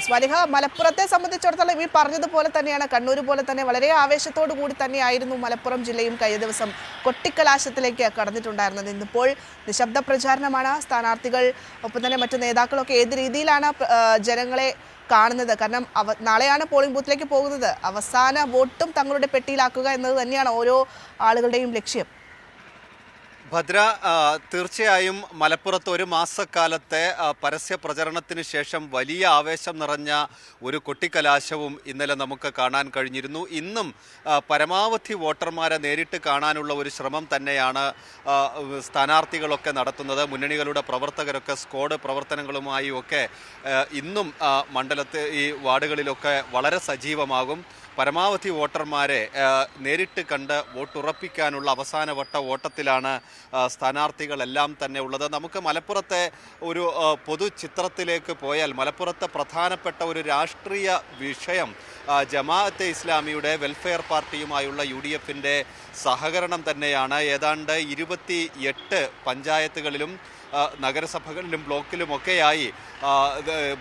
സ്വാലിഹ, മലപ്പുറത്തെ സംബന്ധിച്ചിടത്തോളം ഈ പറഞ്ഞതുപോലെ തന്നെയാണ്, കണ്ണൂർ പോലെ തന്നെ വളരെ ആവേശത്തോടു കൂടി തന്നെയായിരുന്നു മലപ്പുറം ജില്ലയും കഴിഞ്ഞ ദിവസം കൊട്ടിക്കലാശത്തിലേക്ക് കടന്നിട്ടുണ്ടായിരുന്നത്. ഇന്നിപ്പോൾ നിശബ്ദ പ്രചാരണമാണ്. സ്ഥാനാർത്ഥികൾ ഒപ്പം തന്നെ മറ്റു നേതാക്കളൊക്കെ ഏത് രീതിയിലാണ് ജനങ്ങളെ കാണുന്നത്? കാരണം നാളെയാണ് പോളിംഗ് ബൂത്തിലേക്ക് പോകുന്നത്. അവസാന വോട്ടും തങ്ങളുടെ പെട്ടിയിലാക്കുക എന്നത് തന്നെയാണ് ഓരോ ആളുകളുടെയും ലക്ഷ്യം. ഭദ്ര, തീർച്ചയായും മലപ്പുറത്ത് ഒരു മാസക്കാലത്തെ പരസ്യ പ്രചരണത്തിന് ശേഷം വലിയ ആവേശം നിറഞ്ഞ ഒരു കൊട്ടിക്കലാശവും ഇന്നലെ നമുക്ക് കാണാൻ കഴിഞ്ഞിരുന്നു. ഇന്നും പരമാവധി വോട്ടർമാരെ നേരിട്ട് കാണാനുള്ള ഒരു ശ്രമം തന്നെയാണ് സ്ഥാനാർത്ഥികളൊക്കെ നടത്തുന്നത്. മുന്നണികളുടെ പ്രവർത്തകരൊക്കെ സ്ക്വാഡ് പ്രവർത്തനങ്ങളുമായി ഒക്കെ ഇന്നും മണ്ഡലത്തിൽ ഈ വാർഡുകളിലൊക്കെ വളരെ സജീവമാകും. പരമാവധി വോട്ടർമാരെ നേരിട്ട് കണ്ട് വോട്ടുറപ്പിക്കാനുള്ള അവസാനവട്ട വോട്ടത്തിലാണ് സ്ഥാനാർത്ഥികളെല്ലാം തന്നെ ഉള്ളത്. നമുക്ക് മലപ്പുറത്തെ ഒരു പൊതുചിത്രത്തിലേക്ക് പോയാൽ മലപ്പുറത്തെ പ്രധാനപ്പെട്ട ഒരു രാഷ്ട്രീയ വിഷയം ജമാഅത്തെ ഇസ്ലാമിയുടെ വെൽഫെയർ പാർട്ടിയുമായുള്ള UDFിൻ്റെ സഹകരണം തന്നെയാണ്. ഏതാണ്ട് 28 പഞ്ചായത്തുകളിലും നഗരസഭകളിലും ബ്ലോക്കിലുമൊക്കെയായി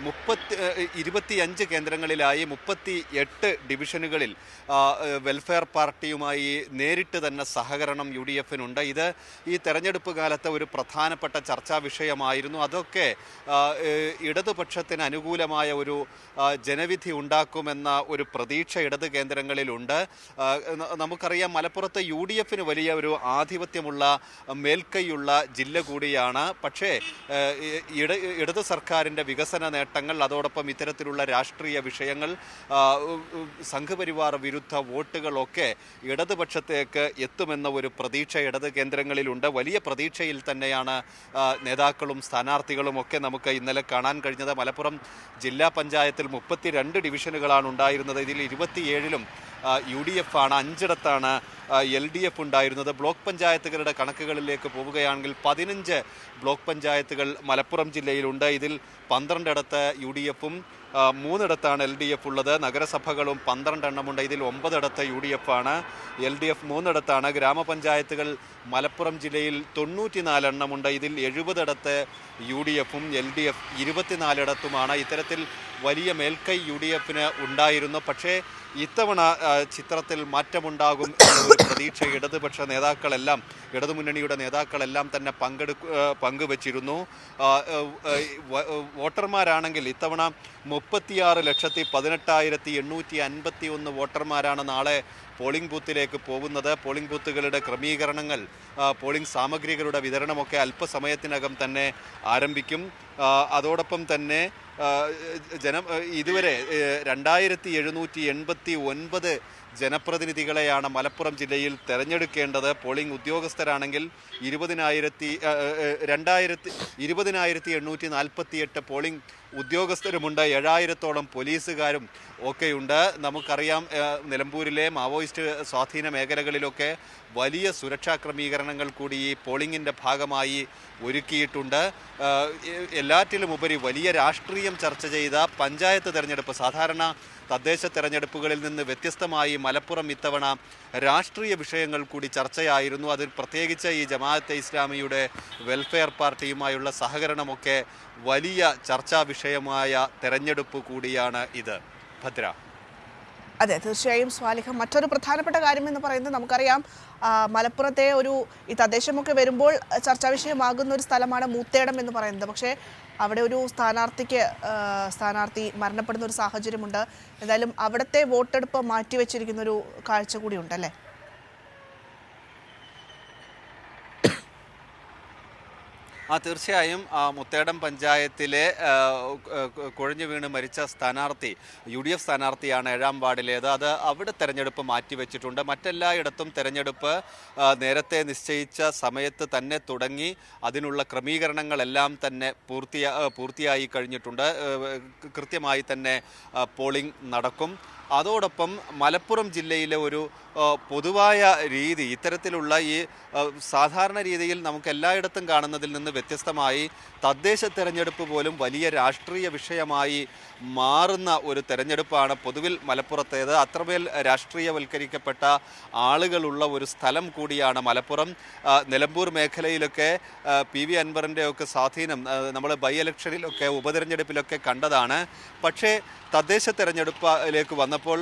25 കേന്ദ്രങ്ങളിലായി 38 ഡിവിഷനുകളിൽ വെൽഫെയർ പാർട്ടിയുമായി നേരിട്ട് തന്നെ സഹകരണം UDFിനുണ്ട്. ഇത് ഈ തെരഞ്ഞെടുപ്പ് കാലത്തെ ഒരു പ്രധാനപ്പെട്ട ചർച്ചാ വിഷയമായിരുന്നു. അതൊക്കെ ഇടതുപക്ഷത്തിന് അനുകൂലമായ ഒരു ജനവിധി ഉണ്ടാക്കുമെന്ന ഒരു പ്രതീക്ഷ ഇടത് കേന്ദ്രങ്ങളിലുണ്ട്. നമുക്കറിയാം, മലപ്പുറത്ത് UDFിന് വലിയ ഒരു ആധിപത്യമുള്ള മേൽക്കൈയുള്ള ജില്ല കൂടിയാണ്. പക്ഷേ ഇടത് സർക്കാരിൻ്റെ വികസന നേട്ടങ്ങൾ, അതോടൊപ്പം ഇത്തരത്തിലുള്ള രാഷ്ട്രീയ വിഷയങ്ങൾ, സംഘപരിവാർ വിരുദ്ധ വോട്ടുകളൊക്കെ ഇടതുപക്ഷത്തേക്ക് എത്തുമെന്ന ഒരു പ്രതീക്ഷ ഇടത് കേന്ദ്രങ്ങളിലുണ്ട്. വലിയ പ്രതീക്ഷയിൽ തന്നെയാണ് നേതാക്കളും സ്ഥാനാർത്ഥികളും ഒക്കെ നമുക്ക് ഇന്നലെ കാണാൻ കഴിഞ്ഞത്. മലപ്പുറം ജില്ലാ പഞ്ചായത്തിൽ 32 ഡിവിഷനുകളാണ് ഉണ്ടായിരുന്നത്. ഇതിൽ 27ലും UDF ആണ്, 5ഇടത്താണ് LDF ഉണ്ടായിരുന്നത്. ബ്ലോക്ക് പഞ്ചായത്തുകളുടെ കണക്കുകളിലേക്ക് പോവുകയാണെങ്കിൽ 15 ബ്ലോക്ക് പഞ്ചായത്തുകൾ മലപ്പുറം ജില്ലയിലുണ്ട്. ഇതിൽ 12ഇടത്ത് UDFും 3ഇടത്താണ് LDF ഉള്ളത്. നഗരസഭകളും 12 എണ്ണമുണ്ട്. ഇതിൽ 9ഇടത്ത് UDF ആണ്, LDF 3ഇടത്താണ്. ഗ്രാമപഞ്ചായത്തുകൾ മലപ്പുറം ജില്ലയിൽ 94 എണ്ണമുണ്ട്. ഇതിൽ 70ഇടത്ത് UDFും LDF 24ഇടത്തുമാണ്. ഇത്തരത്തിൽ വലിയ മേൽക്കൈ UDFിന് ഉണ്ടായിരുന്നു. പക്ഷേ ഇത്തവണ ചിത്രത്തിൽ മാറ്റമുണ്ടാകും എന്നൊരു പ്രതീക്ഷ ഇടതുപക്ഷ നേതാക്കളെല്ലാം, ഇടതുമുന്നണിയുടെ നേതാക്കളെല്ലാം തന്നെ പങ്കുവച്ചിരുന്നു. വോട്ടർമാരാണെങ്കിൽ ഇത്തവണ 36,18,851 വോട്ടർമാരാണ് നാളെ പോളിംഗ് ബൂത്തിലേക്ക് പോകുന്നത്. പോളിംഗ് ബൂത്തുകളുടെ ക്രമീകരണങ്ങൾ, പോളിംഗ് സാമഗ്രികളുടെ വിതരണമൊക്കെ അല്പസമയത്തിനകം തന്നെ ആരംഭിക്കും. അതോടൊപ്പം തന്നെ ഇതുവരെ 2789 ജനപ്രതിനിധികളെയാണ് മലപ്പുറം ജില്ലയിൽ തെരഞ്ഞെടുക്കേണ്ടത്. Polling ഉദ്യോഗസ്ഥരാണെങ്കിൽ 20,848 polling ഉദ്യോഗസ്ഥരുമുണ്ട്. 7000-ഓളം പോലീസുകാരും ഒക്കെയുണ്ട്. നമുക്കറിയാം, നിലമ്പൂരിലെ മാവോയിസ്റ്റ് സ്വാധീന മേഖലകളിലൊക്കെ വലിയ സുരക്ഷാ ക്രമീകരണങ്ങൾ കൂടി ഈ പോളിംഗിൻ്റെ ഭാഗമായി ഒരുക്കിയിട്ടുണ്ട്. എല്ലാറ്റിലുമുപരി വലിയ രാഷ്ട്രീയം ചർച്ച ചെയ്ത പഞ്ചായത്ത് തെരഞ്ഞെടുപ്പ്, സാധാരണ തദ്ദേശ തെരഞ്ഞെടുപ്പുകളിൽ നിന്ന് വ്യത്യസ്തമായി മലപ്പുറം ഇത്തവണ രാഷ്ട്രീയ വിഷയങ്ങൾ കൂടി ചർച്ചയായിരുന്നു. അതിൽ പ്രത്യേകിച്ച് ഈ ജമാഅത്തെ ഇസ്ലാമിയുടെ വെൽഫെയർ പാർട്ടിയുമായുള്ള സഹകരണമൊക്കെ വലിയ ചർച്ചാ വിഷയമായ തെരഞ്ഞെടുപ്പ് കൂടിയാണ് ഇത്. ഭദ്ര. അതെ, തീർച്ചയായും സ്വാലിഹ. മറ്റൊരു പ്രധാനപ്പെട്ട കാര്യം എന്ന് പറയുന്നത്, നമുക്കറിയാം മലപ്പുറത്തെ ഈ തദ്ദേശമൊക്കെ വരുമ്പോൾ ചർച്ചാ വിഷയമാകുന്ന ഒരു സ്ഥലമാണ് മൂത്തേടം എന്ന് പറയുന്നത്. പക്ഷേ അവിടെ ഒരു സ്ഥാനാർത്ഥി മരണപ്പെടുന്ന ഒരു സാഹചര്യമുണ്ട്. എന്തായാലും അവിടുത്തെ വോട്ടെടുപ്പ് മാറ്റിവെച്ചിരിക്കുന്ന ഒരു കാഴ്ച കൂടി ഉണ്ടല്ലേ? തീർച്ചയായും മുത്തേടം പഞ്ചായത്തിലെ കുഴഞ്ഞു വീണ് മരിച്ച സ്ഥാനാർത്ഥി UDF സ്ഥാനാർത്ഥിയാണ് 7ാം വാർഡിലേത്. അത് അവിടെ തെരഞ്ഞെടുപ്പ് മാറ്റിവെച്ചിട്ടുണ്ട്. മറ്റെല്ലായിടത്തും തെരഞ്ഞെടുപ്പ് നേരത്തെ നിശ്ചയിച്ച സമയത്ത് തന്നെ തുടങ്ങി. അതിനുള്ള ക്രമീകരണങ്ങളെല്ലാം തന്നെ പൂർത്തിയായി കഴിഞ്ഞിട്ടുണ്ട്. കൃത്യമായി തന്നെ പോളിംഗ് നടക്കും. അതോടൊപ്പം മലപ്പുറം ജില്ലയിലെ ഒരു പൊതുവായ രീതി, ഇത്തരത്തിലുള്ള ഈ സാധാരണ രീതിയിൽ നമുക്ക് എല്ലായിടത്തും കാണുന്നതിൽ നിന്ന് വ്യത്യസ്തമായി തദ്ദേശ തെരഞ്ഞെടുപ്പ് പോലും വലിയ രാഷ്ട്രീയ വിഷയമായി മാറുന്ന ഒരു തെരഞ്ഞെടുപ്പാണ് പൊതുവിൽ മലപ്പുറത്തേത്. അത്രമേൽ രാഷ്ട്രീയവൽക്കരിക്കപ്പെട്ട ആളുകളുള്ള ഒരു സ്ഥലം കൂടിയാണ് മലപ്പുറം. നിലമ്പൂർ മേഖലയിലൊക്കെ PV അൻവറിൻ്റെ ഒക്കെ സ്വാധീനം നമ്മൾ ബൈ ഇലക്ഷനിലൊക്കെ ഉപതെരഞ്ഞെടുപ്പിലൊക്കെ കണ്ടതാണ്. പക്ഷേ തദ്ദേശ തെരഞ്ഞെടുപ്പിലേക്ക് വന്നപ്പോൾ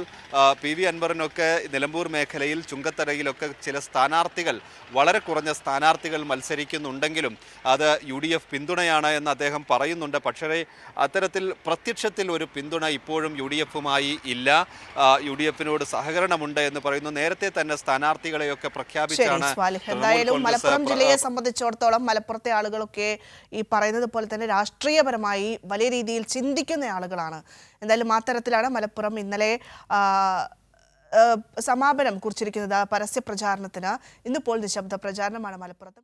PV അൻവറിനൊക്കെ നിലമ്പൂർ മേഖലയിൽ ചുങ്കത്തറയിലൊക്കെ ചില സ്ഥാനാർത്ഥികൾ, വളരെ കുറഞ്ഞ സ്ഥാനാർത്ഥികൾ മത്സരിക്കുന്നുണ്ടെങ്കിലും അത് UDF പിന്തുണയാണ് എന്ന് അദ്ദേഹം പറയുന്നുണ്ട്. പക്ഷേ അത്തരത്തിൽ പ്രത്യക്ഷത്തിൽ ഒരു പിന്തുണ ഇപ്പോഴും UDFുമായി ഇല്ല. UDFിനോട് സഹകരണമുണ്ട് എന്ന് പറയുന്നു. നേരത്തെ തന്നെ സ്ഥാനാർത്ഥികളെയൊക്കെ പ്രഖ്യാപിച്ചാണ്. എന്തായാലും മലപ്പുറം ജില്ലയെ സംബന്ധിച്ചിടത്തോളം മലപ്പുറത്തെ ആളുകളൊക്കെ ഈ പറയുന്നത് പോലെ തന്നെ രാഷ്ട്രീയപരമായി വലിയ രീതിയിൽ ചിന്തിക്കുന്ന ആളുകളാണ്. എന്തായാലും ആ തരത്തിലാണ് മലപ്പുറം ഇന്നലെ സമാപനം കുറിച്ചിരിക്കുന്നത് പരസ്യ പ്രചാരണത്തിന്. ഇന്നിപ്പോൾ നിശബ്ദ പ്രചാരണമാണ് മലപ്പുറത്ത്.